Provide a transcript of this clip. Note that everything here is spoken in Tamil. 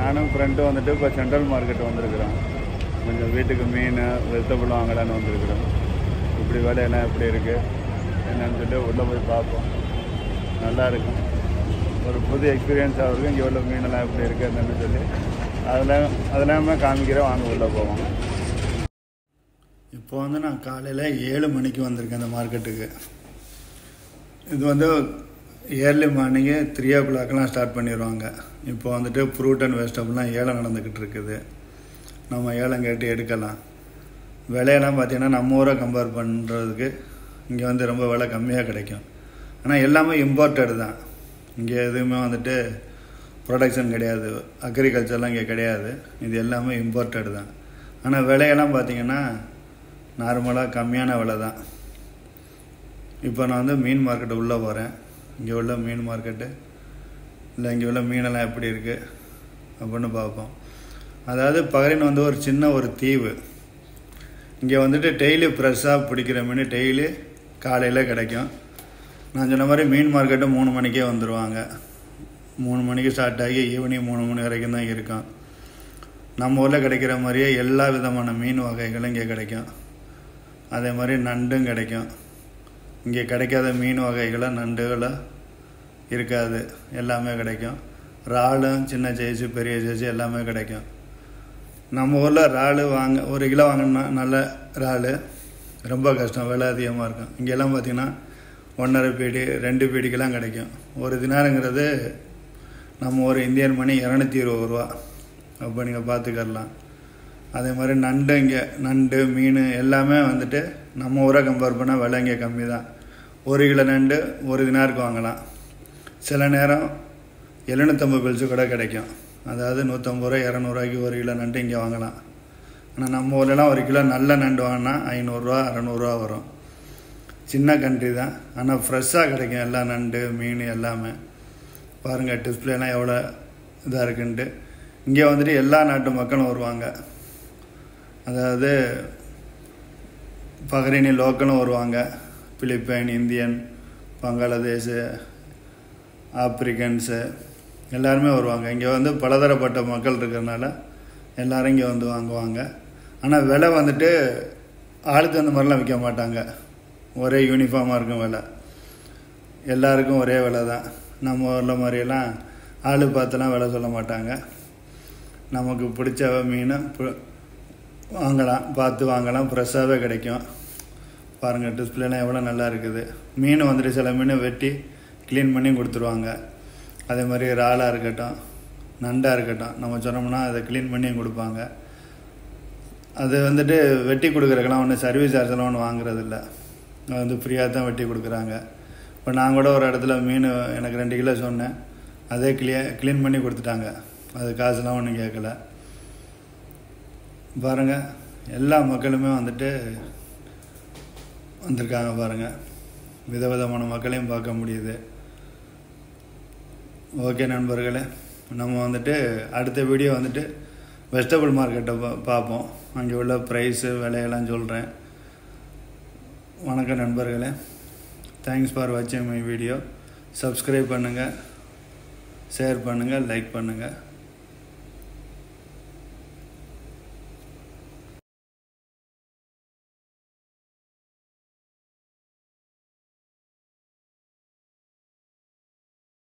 நானும் ஃப்ரெண்டும் வந்துட்டு இப்போ சென்ட்ரல் மார்க்கெட் வந்திருக்கிறோம். கொஞ்சம் வீட்டுக்கு மீன் வெஜிடபிள் வாங்கலான்னு வந்திருக்கிறோம். இப்படி வேலையெல்லாம் எப்படி இருக்குது என்னன்னு சொல்லிட்டு உள்ளே போய் பார்ப்போம். நல்லா இருக்கும், ஒரு புது எக்ஸ்பீரியன்ஸாக இருக்கும். இங்கே உள்ள மீனெல்லாம் எப்படி இருக்குது என்னன்னு சொல்லி அதெல்லாமே காமிக்கிறேன். வாங்க உள்ளே போவோம். இப்போ வந்து நான் காலையில் 7 மணிக்கு வந்திருக்கேன் இந்த மார்க்கெட்டுக்கு. இது வந்து ஏர்லி மார்னிங்கு 3 o'clockலாம் ஸ்டார்ட் பண்ணிடுவாங்க. இப்போ வந்துட்டு ஃப்ரூட் அண்ட் வெஜிடபிள்லாம் ஏலம் நடந்துக்கிட்டு இருக்குது. நம்ம ஏலம் கேட்டு எடுக்கலாம். விலையெல்லாம் பார்த்திங்கன்னா நம்ம ஊரை கம்பேர் பண்ணுறதுக்கு இங்கே வந்து ரொம்ப விலை கம்மியாக கிடைக்கும். ஆனால் எல்லாமே இம்போர்ட்டட் தான். இங்கே எதுவுமே வந்துட்டு ப்ரொடக்ஷன் கிடையாது, அக்ரிகல்ச்சர்லாம் இங்கே கிடையாது. இது எல்லாமே இம்போர்ட்டட் தான். ஆனால் விலையெல்லாம் பார்த்திங்கன்னா நார்மலாக கம்மியான விலை தான். இப்போ நான் வந்து மீன் மார்க்கெட்டு உள்ளே போகிறேன். இங்கே உள்ள மீன் மார்க்கெட்டு இல்லை, இங்கே உள்ள மீனெல்லாம் எப்படி இருக்குது அப்படின்னு பார்ப்போம். அதாவது பஹ்ரைன் வந்து ஒரு சின்ன ஒரு தீவு. இங்கே வந்துட்டு டெய்லி ஃப்ரெஷ்ஷாக பிடிக்கிற மீன் டெய்லி காலையில் கிடைக்கும். நான் சொன்ன மாதிரி மீன் மார்க்கெட்டு 3 மணிக்கே வந்துடுவாங்க. 3 மணிக்கு ஸ்டார்ட் ஆகி ஈவினிங் 3 மணி வரைக்கும் தான் இருக்கும். நம்ம ஊரில் கிடைக்கிற மாதிரியே எல்லா விதமான மீன் வகைகளும் இங்கே கிடைக்கும். அதே மாதிரி நண்டும் கிடைக்கும். இங்கே கிடைக்காத மீன் வகைகளை நண்டுகளை இருக்காது, எல்லாமே கிடைக்கும். இறாலும் சின்ன சைஸு பெரிய சைஸு எல்லாமே கிடைக்கும். நம்ம ஊரில் இறால் வாங்க 1 கிலோ வாங்கினா நல்ல இறால் ரொம்ப கஷ்டம், விலை அதிகமாக இருக்கும். இங்கெல்லாம் பார்த்திங்கன்னா 1.5 பீடி 2 பீடிக்கெல்லாம் கிடைக்கும். ஒரு தினாருங்கிறது நம்ம ஒரு இந்தியன் மணி 220 ரூபா. அப்போ நீங்கள் பார்த்துக்கலாம். அதே மாதிரி நண்டு, இங்கே நண்டு மீன் எல்லாமே வந்துட்டு நம்ம ஊரை கம்பேர் பண்ணால் விலை இங்கே கம்மி தான். 1 கிலோ நண்டு 1 தினாருக்கு வாங்கலாம். சில நேரம் 750 பில்ஸு கூட கிடைக்கும். அதாவது 150 ரூபா 200 ரூபாய்க்கு 1 கிலோ நண்டு இங்கே வாங்கலாம். ஆனால் நம்ம ஊர்லலாம் 1 கிலோ நல்ல நண்டு வாங்கினா 500 ரூபா 600 ரூபா வரும். சின்ன கண்ட்ரி தான், ஆனால் ஃப்ரெஷ்ஷாக கிடைக்கும் எல்லா நண்டு மீன் எல்லாமே. பாருங்கள் டிஸ்பிளேலாம் எவ்வளோ இதாக இருக்குன்ட்டு. இங்கே வந்துட்டு எல்லா நாட்டு மக்களும் வருவாங்க. அதாவது பஹ்ரைனி லோக்கலும் வருவாங்க. பிலிப்பைன், இந்தியன், பங்களாதேஷு, ஆப்பிரிக்கன்ஸு எல்லாருமே வருவாங்க. இங்கே வந்து பலதரப்பட்ட மக்கள் இருக்கிறதுனால எல்லோரும் இங்கே வந்து வாங்குவாங்க. ஆனால் விலை வந்துட்டு ஆளுக்கு அந்த மாதிரிலாம் விற்க மாட்டாங்க. ஒரே யூனிஃபார்மாக இருக்கும் விலை, எல்லாருக்கும் ஒரே விலை தான். நம்ம ஊரில் மாதிரியெல்லாம் ஆளு பார்த்துலாம் விலை சொல்ல மாட்டாங்க. நமக்கு பிடிச்ச மீன் வாங்கலாம், பார்த்து வாங்கலாம், ஃப்ரெஷ்ஷாகவே கிடைக்கும். பாருங்கள் டிஸ்பிளேலாம் எவ்வளோ நல்லா இருக்குது. மீன் வந்துட்டு சில மீன் வெட்டி க்ளீன் பண்ணி கொடுத்துருவாங்க. அதே மாதிரி இறாலாக இருக்கட்டும் நண்டாக இருக்கட்டும், நம்ம சொன்னோம்னா அதை க்ளீன் பண்ணி கொடுப்பாங்க. அது வந்துட்டு வெட்டி கொடுக்குறக்கெல்லாம் ஒன்று சர்வீஸ் சார்ஜெல்லாம் ஒன்று வாங்குறதில்ல, அது வந்து ஃப்ரீயாக தான் வெட்டி கொடுக்குறாங்க. இப்போ நான் கூட ஒரு இடத்துல மீன் எனக்கு 2 கிலோ சொன்னேன், அதே க்ளீன் பண்ணி கொடுத்துட்டாங்க. அது காசுலாம் ஒன்றும் கேட்கல. பாருங்கள் எல்லா மக்களுமே வந்துட்டு வந்திருக்காங்க. பாருங்கள் விதவிதமான மக்களையும் பார்க்க முடியுது. ஓகே நண்பர்களே, நம்ம வந்துட்டு அடுத்த வீடியோ வந்துட்டு வெஜிடபிள் மார்க்கெட்டை பார்ப்போம். அங்கே உள்ள ப்ரைஸு விலையெல்லாம் சொல்கிறேன். வணக்கம் நண்பர்களே, தேங்க்ஸ் ஃபார் வாட்சிங் மை வீடியோ. சப்ஸ்கிரைப் பண்ணுங்கள், ஷேர் பண்ணுங்கள், லைக் பண்ணுங்கள்.